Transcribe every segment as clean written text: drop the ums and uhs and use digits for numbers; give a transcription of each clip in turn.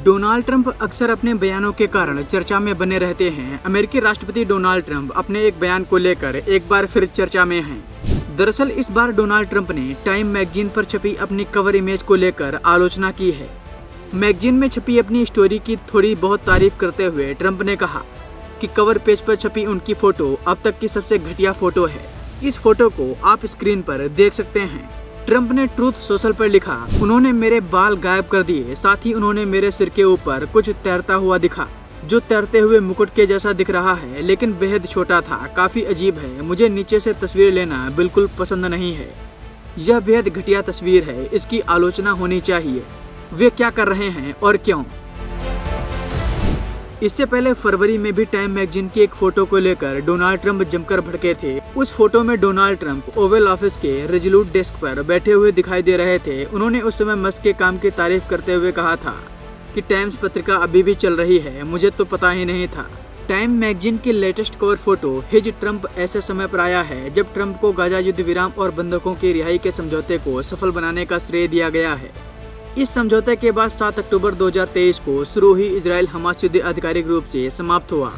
Donald Trump अक्सर अपने बयानों के कारण चर्चा में बने रहते हैं। अमेरिकी राष्ट्रपति डोनाल्ड ट्रंप अपने एक बयान को लेकर एक बार फिर चर्चा में हैं। दरअसल इस बार डोनाल्ड ट्रंप ने टाइम मैगजीन पर छपी अपनी कवर इमेज को लेकर आलोचना की है। मैगजीन में छपी अपनी स्टोरी की थोड़ी बहुत तारीफ करते हुए ट्रंप ने कहा कि कवर पेज पर छपी उनकी फोटो अब तक की सबसे घटिया फोटो है। इस फोटो को आप स्क्रीन पर देख सकते हैं। ट्रंप ने ट्रूथ सोशल पर लिखा, उन्होंने मेरे बाल गायब कर दिए, साथ ही उन्होंने मेरे सिर के ऊपर कुछ तैरता हुआ दिखा जो तैरते हुए मुकुट के जैसा दिख रहा है, लेकिन बेहद छोटा था। काफी अजीब है। मुझे नीचे से तस्वीर लेना बिल्कुल पसंद नहीं है। यह बेहद घटिया तस्वीर है। इसकी आलोचना होनी चाहिए। वे क्या कर रहे हैं और क्यों? इससे पहले फरवरी में भी टाइम मैगजीन की एक फोटो को लेकर डोनाल्ड ट्रंप जमकर भड़के थे। उस फोटो में डोनाल्ड ट्रंप ओवल ऑफिस के रेजोल्यूट डेस्क पर बैठे हुए दिखाई दे रहे थे। उन्होंने उस समय मस्क के काम की तारीफ करते हुए कहा था कि टाइम्स पत्रिका अभी भी चल रही है, मुझे तो पता ही नहीं था। टाइम मैगजीन की latest cover photo his Trump ऐसे समय पर आया है जब ट्रंप को गाजा युद्ध विराम और बंधकों की रिहाई के समझौते को सफल बनाने का श्रेय दिया गया है। इस समझौते के बाद 7 अक्टूबर 2023 को शुरू हुई इजराइल हमास युद्ध आधिकारिक रूप से समाप्त हुआ।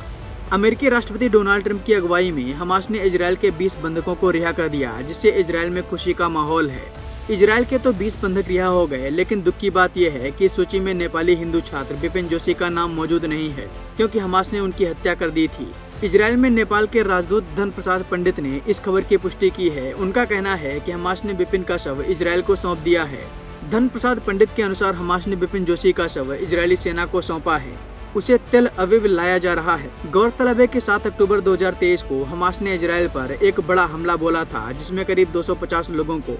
अमेरिकी राष्ट्रपति डोनाल्ड ट्रंप की अगुवाई में हमास ने इजराइल के 20 बंधकों को रिहा कर दिया, जिससे इजराइल में खुशी का माहौल है। इजराइल के तो 20 बंधक रिहा हो गए, लेकिन दुख की बात यह है कि इस सूची में नेपाली हिंदू छात्र बिपिन जोशी का नाम मौजूद नहीं है, क्योंकि हमास ने उनकी हत्या कर दी थी। इजराइल में नेपाल के राजदूत धन प्रसाद पंडित ने इस खबर की पुष्टि की है। उनका कहना है कि हमास ने बिपिन का शव इजराइल को सौंप दिया है। धन प्रसाद पंडित के अनुसार हमास ने बिपिन जोशी का शव इजरायली सेना को सौंपा है। उसे तेल अवीव लाया जा रहा है। गौरतलब है कि 7 अक्टूबर 2023 को हमास ने इजराइल पर एक बड़ा हमला बोला था, जिसमें करीब 250 लोगों को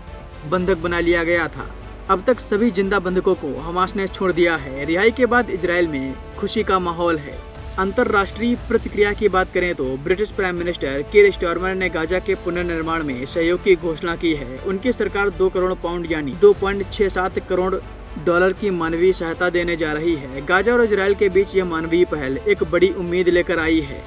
बंधक बना लिया गया था। अब तक सभी जिंदा बंधकों को हमास ने छोड़ दिया है। रिहाई के बाद इजराइल में खुशी का माहौल है। अंतर्राष्ट्रीय प्रतिक्रिया की बात करें तो ब्रिटिश प्राइम मिनिस्टर कीर स्टारमर ने गाजा के पुनर्निर्माण में सहयोग की घोषणा की है। उनकी सरकार 2 करोड़ पाउंड यानी $2.67 करोड़ की मानवीय सहायता देने जा रही है। गाजा और इजराइल के बीच यह मानवीय पहल एक बड़ी उम्मीद लेकर आई है।